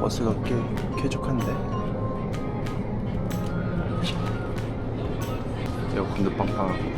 버스가 꽤 쾌적한데. 에어컨도 빵빵하고.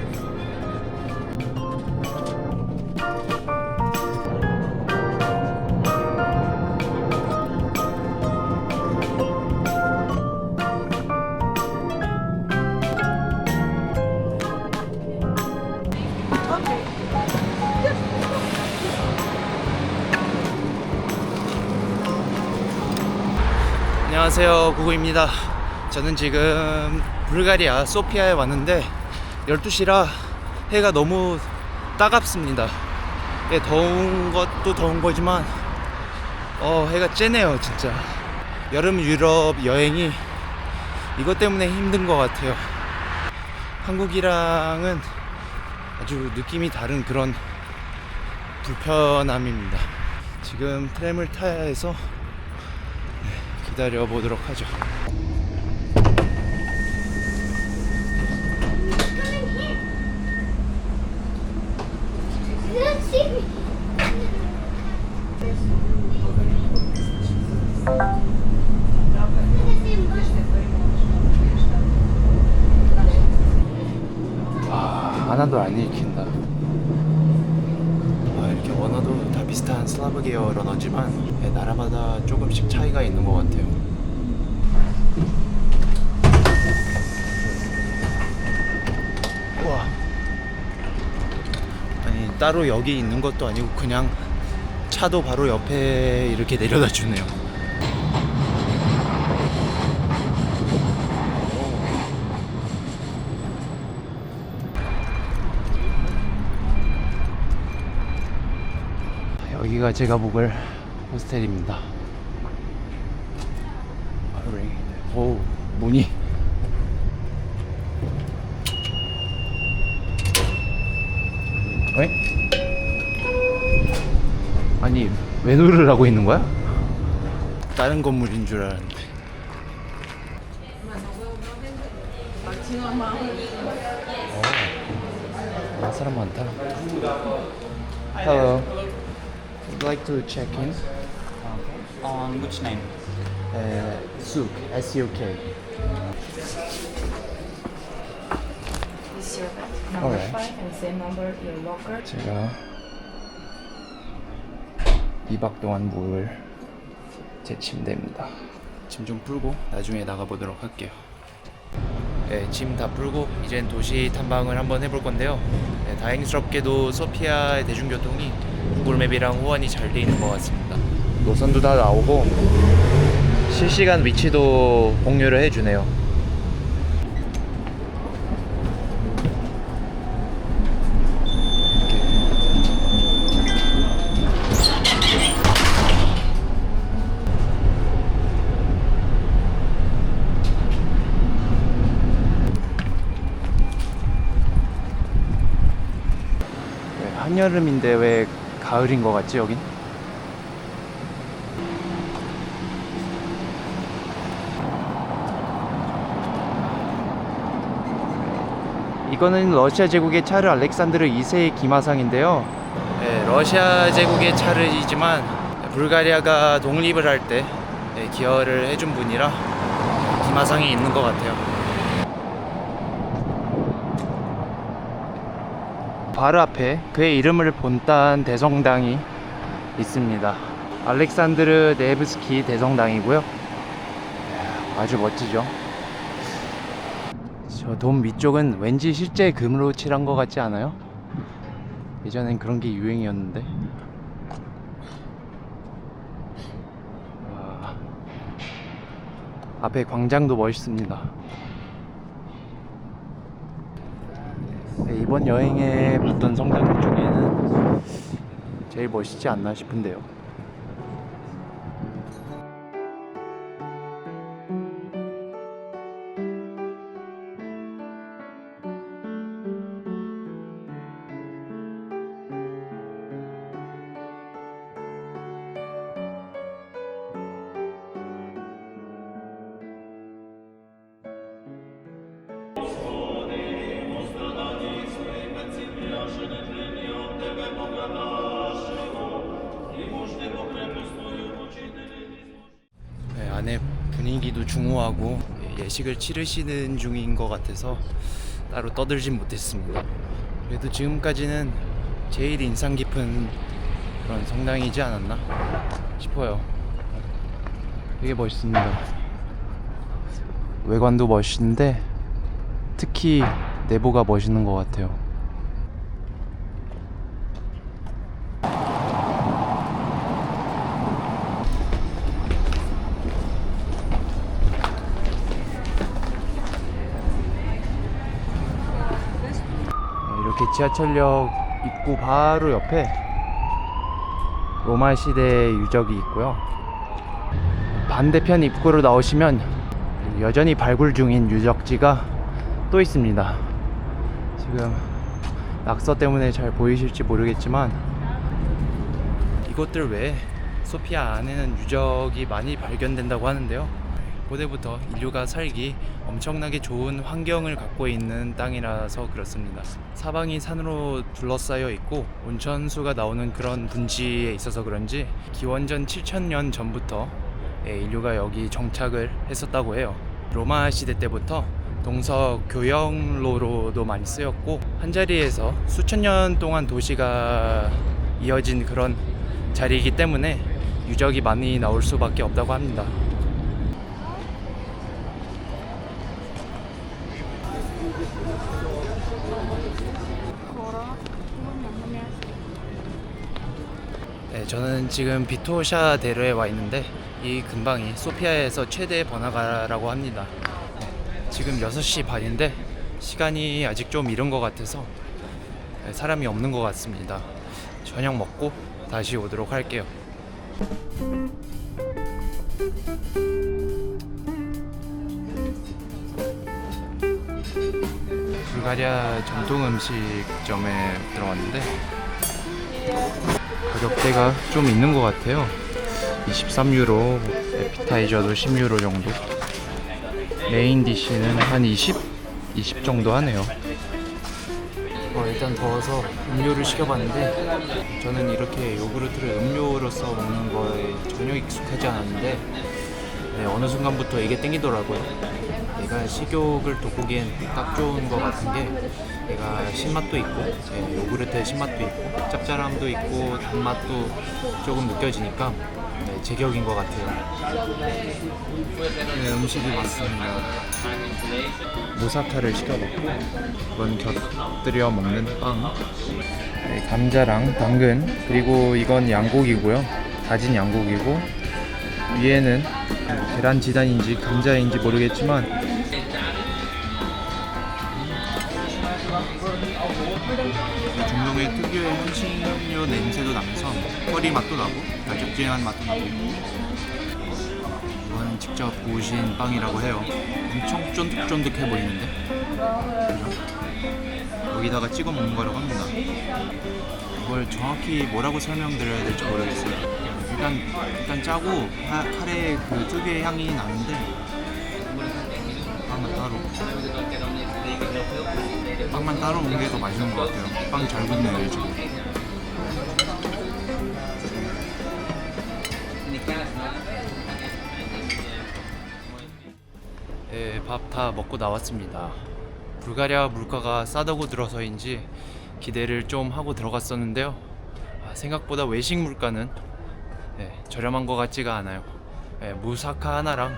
안녕하세요, 구구입니다. 저는 지금 불가리아 소피아에 왔는데 12시라 해가 너무 따갑습니다. 더운 것도 더운 거지만 해가 째네요. 진짜 여름 유럽 여행이 이것 때문에 힘든 것 같아요. 한국이랑은 아주 느낌이 다른 그런 불편함입니다. 지금 트램을 타야 해서 기다려 보도록 하죠. 하나도 안 읽힌다. 이렇게 언어도 다 비슷한 슬라브 계열 언어지만 나라마다 조금씩 차이가 있는 것 같아요. 우와. 아니 따로 여기 있는 것도 아니고 그냥 차도 바로 옆에 이렇게 내려다 주네요. 여기가 제가 묵을 호스텔입니다. 오, 문이. 왜? 아니, 왜 노래를 하고 있는 거야? 다른 건물인 줄 알았는데. 사람 많다. Hello. Would like to check in. On which name? Suk, S-U-K. This is your bed, number Alright. 5 and same number your locker. 제가 2박 동안 묵을 제 침대입니다. 짐 좀 풀고 나중에 나가보도록 할게요. 짐 다 풀고 이젠 도시 탐방을 한번 해볼 건데요. 다행스럽게도 소피아의 대중교통이 구글맵이랑 호환이 잘 돼 있는 것 같습니다. 노선도 다 나오고 실시간 위치도 공유를 해주네요. 한여름인데 왜 가을인 것 같지 여긴? 이거는 러시아 제국의 차르 알렉산드르 2세의 기마상인데요. 러시아 제국의 차르이지만 불가리아가 독립을 할 때 기여를 해준 분이라 기마상이 있는 것 같아요. 바로 앞에 그의 이름을 본딴 대성당이 있습니다. 알렉산드르 네브스키 대성당이고요. 아주 멋지죠. 저 돔 위쪽은 왠지 실제 금으로 칠한 것 같지 않아요? 예전엔 그런 게 유행이었는데. 앞에 광장도 멋있습니다. 이번 여행에 봤던 성당 중에는 제일 멋있지 않나 싶은데요. 안에 분위기도 중후하고 예식을 치르시는 중인 것 같아서 따로 떠들진 못했습니다. 그래도 지금까지는 제일 인상 깊은 그런 성당이지 않았나 싶어요. 되게 멋있습니다. 외관도 멋있는데 특히 내부가 멋있는 것 같아요. 이렇게 지하철역 입구 바로 옆에 로마 시대 유적이 있고요. 반대편 입구로 나오시면 여전히 발굴 중인 유적지가 또 있습니다. 지금 낙서 때문에 잘 보이실지 모르겠지만 이곳들 외에 소피아 안에는 유적이 많이 발견된다고 하는데요. 고대부터 인류가 살기 엄청나게 좋은 환경을 갖고 있는 땅이라서 그렇습니다. 사방이 산으로 둘러싸여 있고 온천수가 나오는 그런 분지에 있어서 그런지 기원전 7000년 전부터 인류가 여기 정착을 했었다고 해요. 로마 시대 때부터 동서 교역로로도 많이 쓰였고 한자리에서 수천 년 동안 도시가 이어진 그런 자리이기 때문에 유적이 많이 나올 수밖에 없다고 합니다. 네, 저는 지금 비토샤 대로에 와 있는데 이 근방이 소피아에서 최대 번화가라고 합니다. 지금 6시 반인데 시간이 아직 좀 이른 것 같아서 사람이 없는 것 같습니다. 저녁 먹고 다시 오도록 할게요. 불가리아 전통 음식점에 들어왔는데 가격대가 좀 있는 것 같아요. 23유로, 에피타이저도 10유로 정도. 메인 디쉬는 한 20 정도 하네요. 일단 더워서 음료를 시켜봤는데 저는 이렇게 요구르트를 음료로서 먹는 거에 전혀 익숙하지 않았는데 어느 순간부터 이게 땡기더라고요. 얘가 식욕을 돋구기엔 딱 좋은 것 같은 게 얘가 신맛도 있고 요구르트의 신맛도 있고 짭짤함도 있고 단맛도 조금 느껴지니까 제격인 것 같아요. 음식이 맞습니다. 모사카를 시켜봤고 이건 곁들여 먹는 빵, 감자랑 당근, 그리고 이건 양고기고요. 다진 양고기고 위에는 계란 지단인지 감자인지 모르겠지만 중동의 특유의 향신료 냄새도 나면서 커리 맛도 나고 달짝지근한 맛도 나고 이거는 직접 구우신 빵이라고 해요. 엄청 쫀득쫀득해 보이는데 여기다가 찍어 먹는 거라고 합니다. 이걸 정확히 뭐라고 설명드려야 될지 모르겠어요. 일단 짜고 카레 그 특유의 향이 나는데 빵만 따로 먹는 게 더 맛있는 것 같아요. 빵 잘 굽네요 지금. 밥 다 먹고 나왔습니다. 불가리아 물가가 싸다고 들어서인지 기대를 좀 하고 들어갔었는데요. 생각보다 외식 물가는 저렴한 것 같지가 않아요. 무사카 하나랑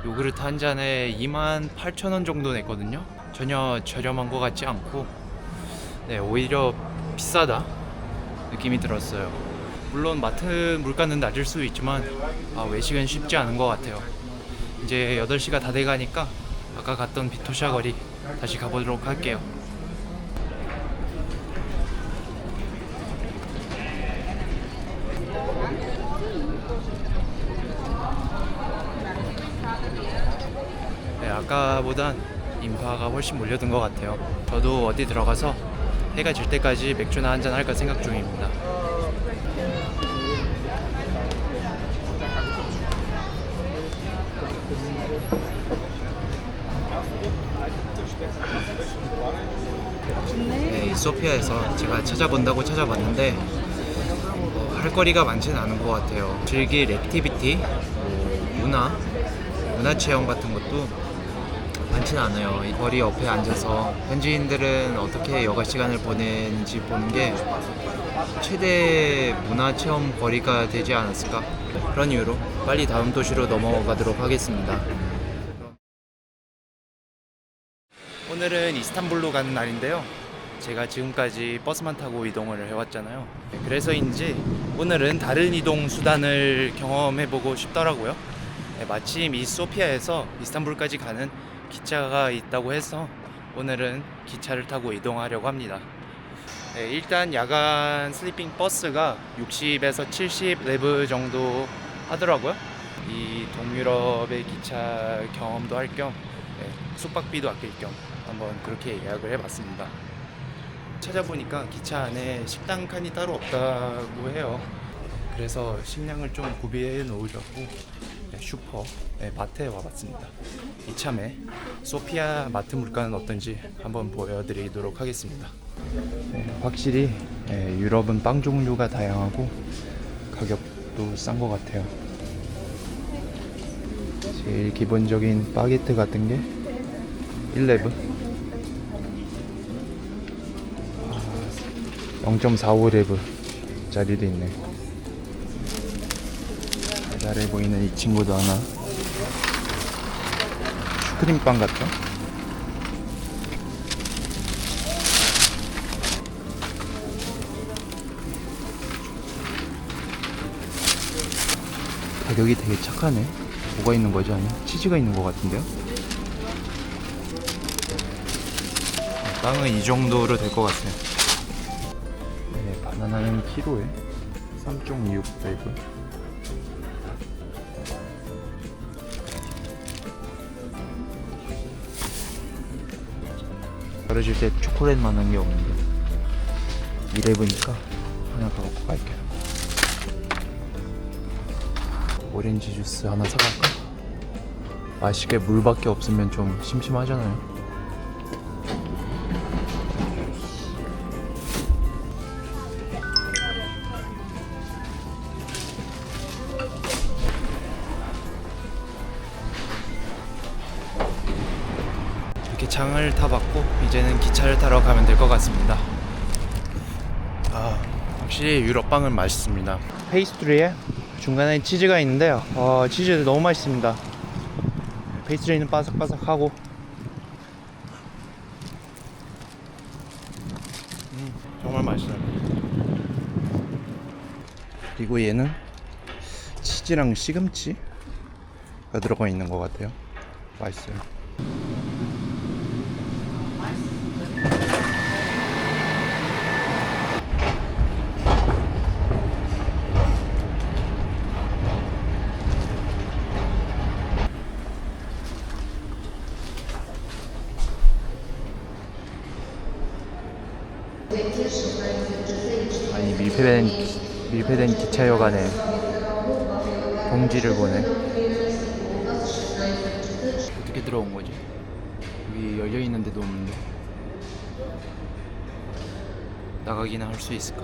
요구르트 한 잔에 28,000원 정도 냈거든요. 전혀 저렴한 것 같지 않고 오히려 비싸다 느낌이 들었어요. 물론 마트 물가는 낮을 수 있지만 외식은 쉽지 않은 것 같아요. 이제 8시가 다 돼가니까 아까 갔던 비토샤 거리 다시 가보도록 할게요. 아까보단 인파가 훨씬 몰려든 것 같아요. 저도 어디 들어가서 해가 질 때까지 맥주나 한잔 할까 생각 중입니다. 소피아에서 제가 찾아본다고 찾아봤는데 할 거리가 많지는 않은 것 같아요. 즐길 액티비티, 문화, 문화체험 같은 것도 많지는 않아요. 이 거리 옆에 앉아서 현지인들은 어떻게 여가 시간을 보내는지 보는 게 최대 문화체험 거리가 되지 않았을까? 그런 이유로 빨리 다음 도시로 넘어가도록 하겠습니다. 오늘은 이스탄불로 가는 날인데요. 제가 지금까지 버스만 타고 이동을 해왔잖아요. 그래서인지 오늘은 다른 이동 수단을 경험해보고 싶더라고요. 마침 이 소피아에서 이스탄불까지 가는 기차가 있다고 해서 오늘은 기차를 타고 이동하려고 합니다. 일단 야간 슬리핑 버스가 60에서 70 레브 정도 하더라고요. 이 동유럽의 기차 경험도 할 겸 숙박비도 아낄 겸 한번 그렇게 예약을 해봤습니다. 찾아보니까 기차 안에 식당 칸이 따로 없다고 해요. 그래서 식량을 좀 구비해 놓으려고 슈퍼 마트에 와봤습니다. 이참에 소피아 마트 물가는 어떤지 한번 보여드리도록 하겠습니다. 확실히 유럽은 빵 종류가 다양하고 가격도 싼 것 같아요. 제일 기본적인 바게트 같은 게 1레브 0.45레브 짜리도 있네. 달달해 보이는 이 친구도 하나. 슈크림빵 같죠? 가격이 되게 착하네. 뭐가 있는 거죠? 아니 치즈가 있는 것 같은데요? 빵은 이 정도로 될 것 같아요. 네, 바나나는 키로에 3.26레브. 떨어질 때 초콜릿만한 게 없는데 2레브니까 하나 더 먹고 갈게요. 오렌지 주스 하나 사갈까? 마시게 물밖에 없으면 좀 심심하잖아요. 이렇게 장을 다 봤고 이제는 기차를 타러 가면 될 것 같습니다. 확실히 유럽빵은 맛있습니다. 페이스트리에 중간에 치즈가 있는데요. 치즈 너무 맛있습니다. 페이스트리는 바삭바삭하고 정말 맛있어요. 그리고 얘는 치즈랑 시금치가 들어가 있는 것 같아요. 맛있어요. 아니 밀폐된 기차역 안에 동지를 보네. 어떻게 들어온 거지? 여기 열려 있는 데도 없는데 나가기는 할 수 있을까?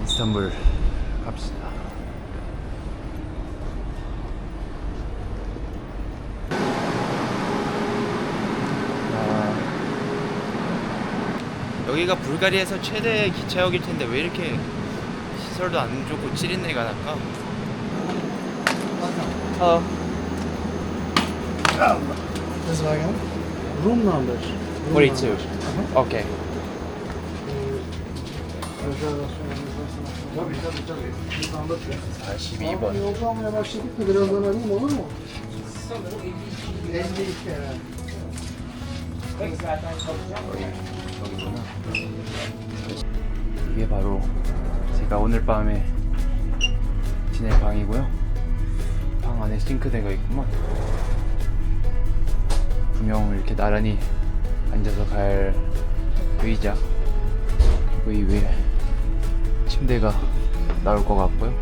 이스탄불 갑시다. 여기가 불가리아에서 최대 기차역일 텐데 왜 이렇게 시설도 안 좋고 찌린내가 날까? This wagon? Room number. 42. 오케이. Tabii. 42번. Yolcu almaya başladık mı? Birazdan arayayım olur mu? 52 herhalde. 여기구나. 이게 바로 제가 오늘 밤에 지낼 방이고요. 방 안에 싱크대가 있구만. 분명 이렇게 나란히 앉아서 갈 의자, 그리고 이 위에 침대가 나올 것 같고요.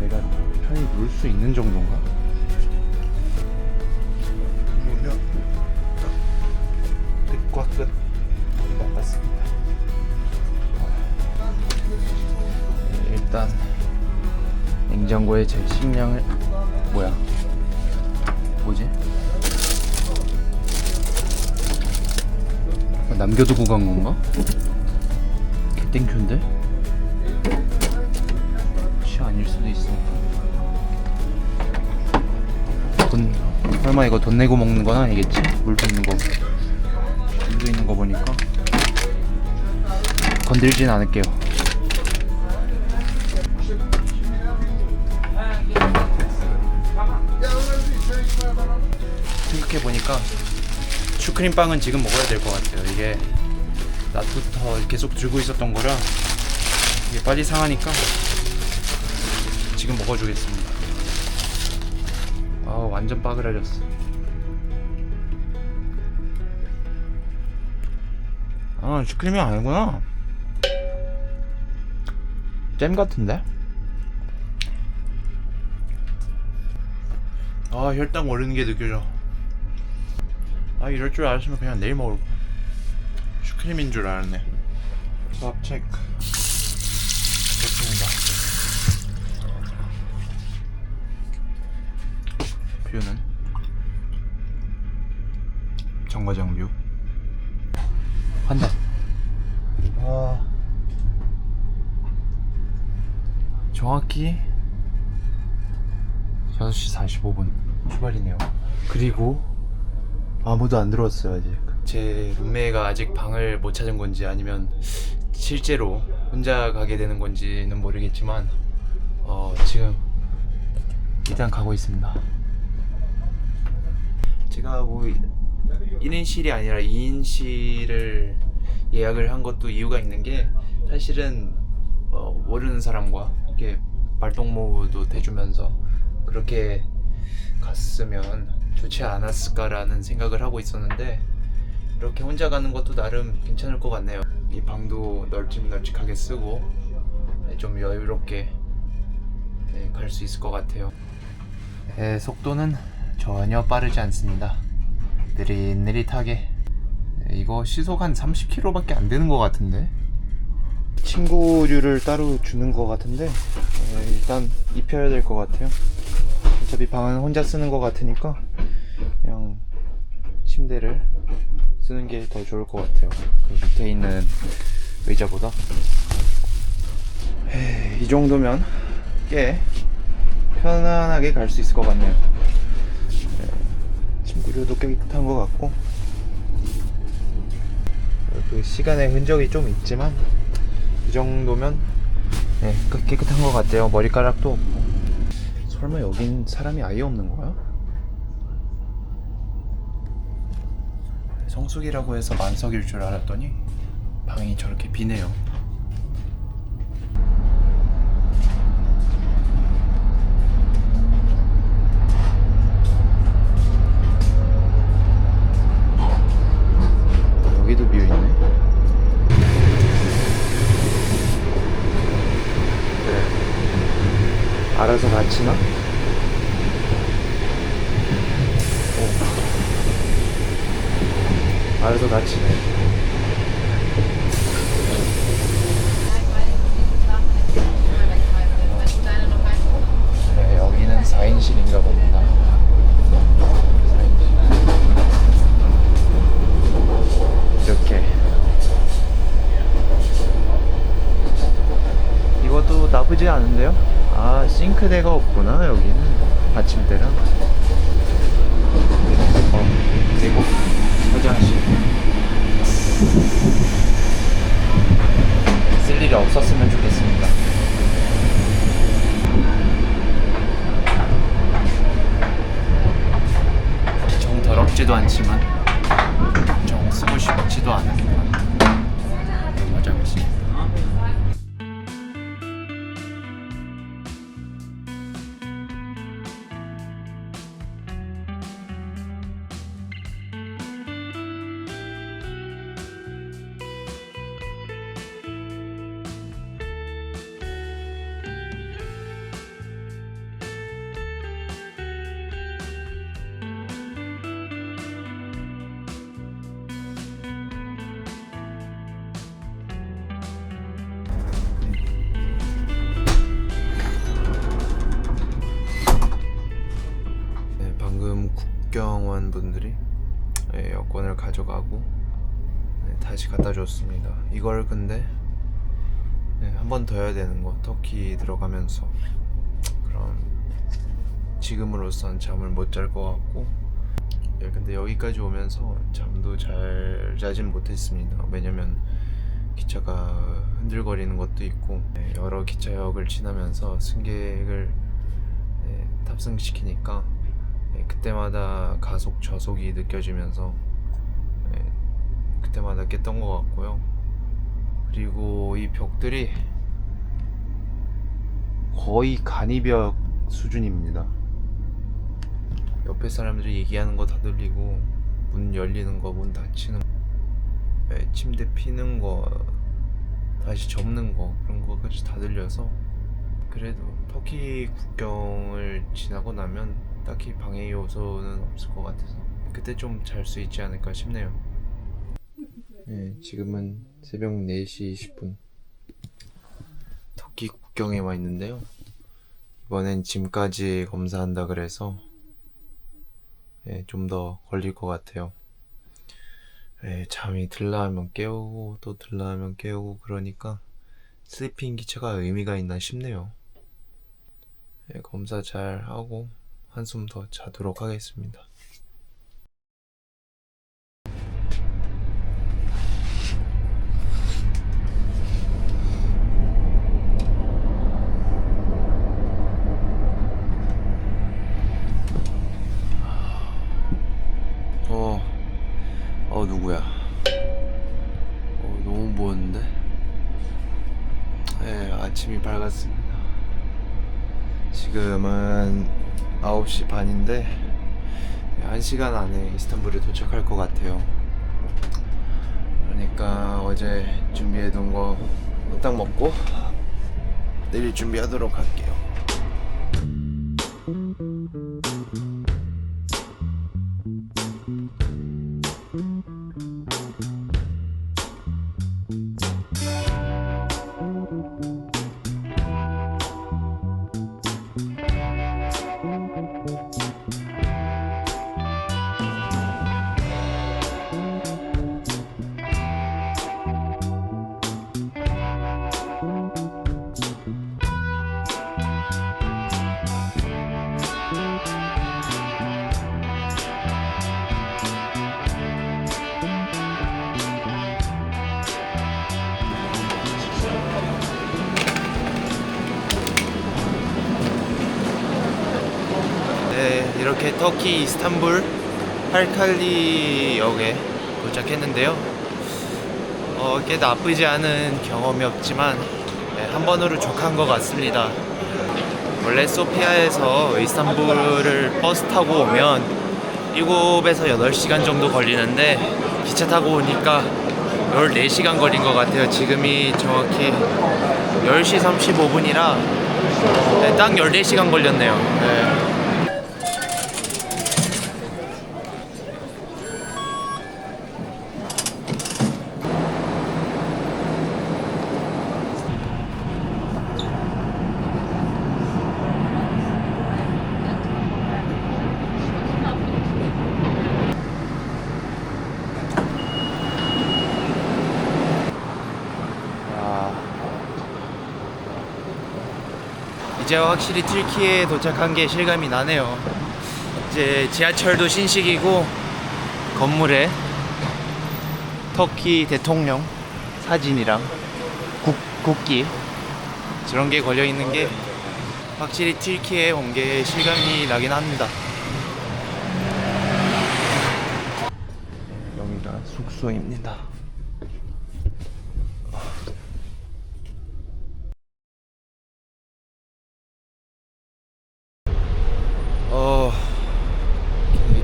내가 편히 누울 수 있는 정도인가? 누우면 끝과 끝 맞습니다. 일단 냉장고에 제 식량을 뭐야? 뭐지? 남겨두고 간 건가? 개땡큐인데? 씨 아닐 수도 있어. 설마 이거 돈 내고 먹는 건 아니겠지? 물도 있는 거, 물도 있는 거 보니까 건들진 않을게요. 생각해보니까 슈크림빵은 지금 먹어야 될 것 같아요. 이게 낮부터 계속 들고 있었던 거라 이게 빨리 상하니까 지금 먹어주겠습니다. 아 완전 빠그라졌어. 아 슈크림이 아니구나. 잼 같은데? 아 혈당 오르는 게 느껴져. 아 이럴 줄 알았으면 그냥 내일 먹을 거. 슈크림인 줄 알았네. 수압 체크 됐습니다. 뷰는 정거장 뷰. 한다. 아 정확히 6시 45분 출발이네요. 그리고 아무도 안 들어왔어요 아직. 제 룸메가 아직 방을 못 찾은 건지 아니면 실제로 혼자 가게 되는 건지는 모르겠지만 지금 일단 가고 있습니다. 제가 뭐 1인실이 아니라 2인실을 예약을 한 것도 이유가 있는 게 사실은 모르는 사람과 이렇게 말동무도 대주면서 그렇게 갔으면 좋지 않았을까라는 생각을 하고 있었는데 이렇게 혼자 가는 것도 나름 괜찮을 것 같네요. 이 방도 널찍널찍하게 쓰고 좀 여유롭게 갈 수 있을 것 같아요. 속도는 전혀 빠르지 않습니다. 느릿느릿하게. 이거 시속 한 30km밖에 안 되는 것 같은데. 친구류를 따로 주는 것 같은데 일단 입혀야 될 것 같아요. 어차피 방은 혼자 쓰는 것 같으니까 그냥 침대를 쓰는 게 더 좋을 것 같아요. 그 밑에 있는 의자보다. 이 정도면 꽤 편안하게 갈 수 있을 것 같네요. 침구류도 깨끗한 것 같고 그 시간의 흔적이 좀 있지만 이 정도면 깨끗한 것 같아요. 머리카락도 없고. 설마 여긴 사람이 아예 없는 거야? 성수기라고 해서 만석일 줄 알았더니 방이 저렇게 비네요. 여기도 비어있네. 그래. 알아서 갇히나? 알아서 갇히네. 네, 여기는 4인실인가 봅니다. 4인실. 이렇게. 이것도 나쁘지 않은데요? 아, 싱크대가 없구나, 여기는. 받침대랑. 그리고 화장실. 쓸 일이 없었으면 좋겠습니다. 정 더럽지도 않지만 정 쓰고 싶지도 않은 화장실. 교환분들이 여권을 가져가고 다시 갖다 줬습니다. 이걸 근데 한 번 더 해야 되는 거, 터키 들어가면서. 그럼 지금으로선 잠을 못 잘 것 같고, 근데 여기까지 오면서 잠도 잘 자진 못했습니다. 왜냐면 기차가 흔들거리는 것도 있고, 여러 기차역을 지나면서 승객을 탑승시키니까 그때마다 가속 저속이 느껴지면서 그때마다 깼던 것 같고요. 그리고 이 벽들이 거의 간이벽 수준입니다. 옆에 사람들이 얘기하는 거 다 들리고, 문 열리는 거, 문 닫히는 거, 침대 피는 거, 다시 접는 거, 그런 거까지 다 들려서, 그래도 터키 국경을 지나고 나면 딱히 방해 요소는 없을 것 같아서 그때 좀 잘 수 있지 않을까 싶네요. 지금은 새벽 4시 20분 터키 국경에 와 있는데요. 이번엔 짐까지 검사한다 그래서 좀 더 걸릴 것 같아요. 잠이 들라 하면 깨우고 또 들라 하면 깨우고 그러니까 슬리핑 기차가 의미가 있나 싶네요. 검사 잘 하고 한숨 더 자도록 하겠습니다. 누구야? 너무 부었는데? 아침이 밝았습니다. 지금은 9시 반인데 1시간 안에 이스탄불에 도착할 것 같아요. 그러니까 어제 준비해둔 거 딱 먹고 내일 준비하도록 할게요. 이렇게 터키 이스탄불 할칼리 역에 도착했는데요. 꽤 나쁘지 않은 경험이었지만 한 번으로 족한 것 같습니다. 원래 소피아에서 이스탄불을 버스 타고 오면 7에서 8시간 정도 걸리는데 기차 타고 오니까 14시간 걸린 것 같아요. 지금이 정확히 10시 35분이라 딱 14시간 걸렸네요. 이제 확실히 튀르키예에 도착한 게 실감이 나네요. 이제 지하철도 신식이고 건물에 터키 대통령 사진이랑 국기 저런 게 걸려 있는 게 확실히 튀르키예에 온 게 실감이 나긴 합니다. 여기가 숙소입니다.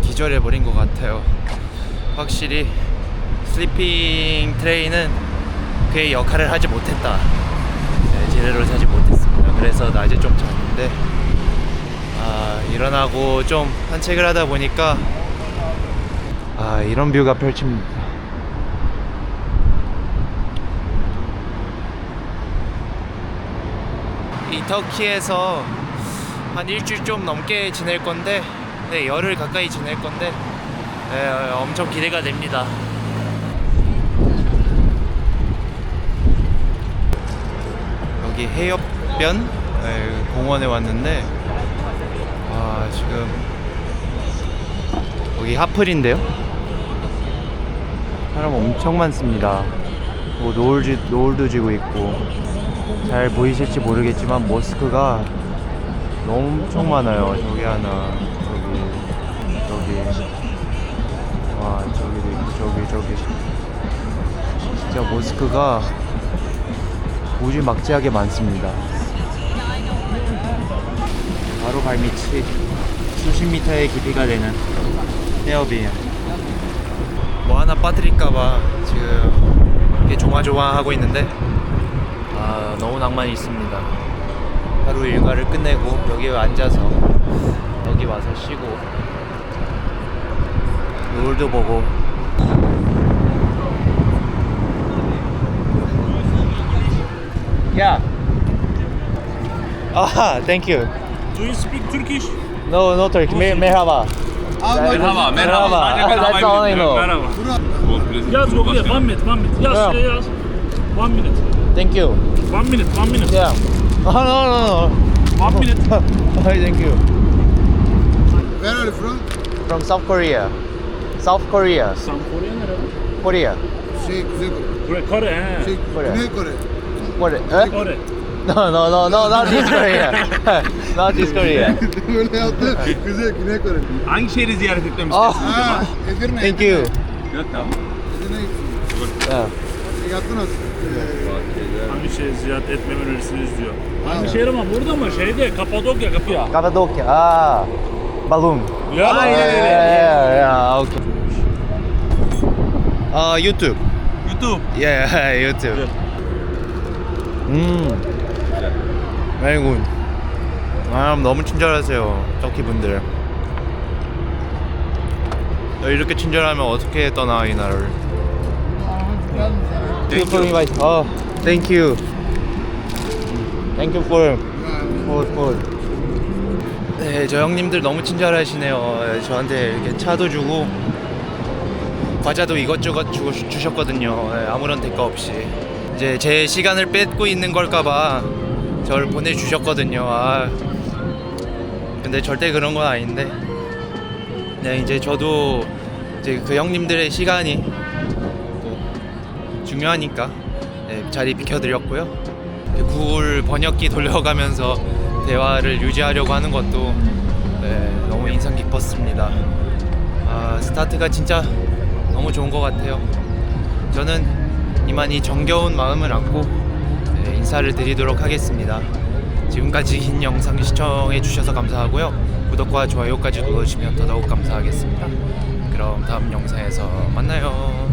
기절해버린 것 같아요. 확실히 슬리핑 트레인은 그의 역할을 하지 못했다. 제대로 자지 못했습니다. 그래서 낮에 좀 잤는데 일어나고 좀 산책을 하다 보니까 이런 뷰가 펼칩니다. 이 터키에서 한 일주일 좀 넘게 지낼 건데, 열흘 가까이 지낼 건데 네, 엄청 기대가 됩니다. 여기 해협변 공원에 왔는데 지금 여기 하플인데요. 사람 엄청 많습니다. 뭐 노을도 지고 있고 잘 보이실지 모르겠지만 모스크가 엄청 많아요. 저기 하나, 저기, 와 저기도 있고 저기. 진짜 모스크가 무지막지하게 많습니다. 바로 발밑이 수십 미터의 깊이가 되는 해협이에요. 뭐 하나 빠뜨릴까봐 지금 이렇게 조마조마하고 있는데 너무 낭만이 있습니다. 하루 일과를 끝내고 여기 앉아서 여기 와서 쉬고 노을도 보고 야! thank you. Do you speak Turkish? No Turkey. Merhaba. Merhaba. That's all I know. Yaz Google'ya 1 minute. Yaz Yeah. şuraya yaz. 1 minute. Thank you. 1 minute. Yeah. No. 1 minute. Thank you. Where are you from? From South Korea. South Korea. Sam Kore'ye nerede? Korea. Kuzey Kore. Kore he. Korea. Güney Kore. Korea. Kore. No, not this Korea. Not this Korea. Böyle yaptı. Güney Kore. Hangi şehri ziyaret etmemi Oh, Ha, Edirne. thank you. Edirne gitsin. Yeah. Yattınız. Hangi şehri ziyaret etmemi önerirsiniz diyor. Hangi şehir ama burada mı? Şeyde Kapadokya kapıya. Cappadocia. Balloon. Ya Yeah. Okay. YouTube. YouTube. Yeah, YouTube. Very good. 너무 친절하세요, 터키 분들. 이렇게 친절하면 어떻게 떠나 이 나라를? Thank you. Thank you. Thank you for. 네, 저 형님들 너무 친절하시네요. 저한테 이렇게 차도 주고 과자도 이것저것 주셨거든요. 아무런 대가 없이. 이제 제 시간을 뺏고 있는 걸까봐 저를 보내주셨거든요. 근데 절대 그런 건 아닌데. 네, 이제 저도 이제 그 형님들의 시간이 또 중요하니까 자리 비켜드렸고요. 구글 번역기 돌려가면서 대화를 유지하려고 하는 것도 너무 인상 깊었습니다. 스타트가 진짜 너무 좋은 것 같아요. 저는 이만 이 정겨운 마음을 안고 인사를 드리도록 하겠습니다. 지금까지 긴 영상 시청해 주셔서 감사하고요. 구독과 좋아요까지 눌러주시면 더더욱 감사하겠습니다. 그럼 다음 영상에서 만나요.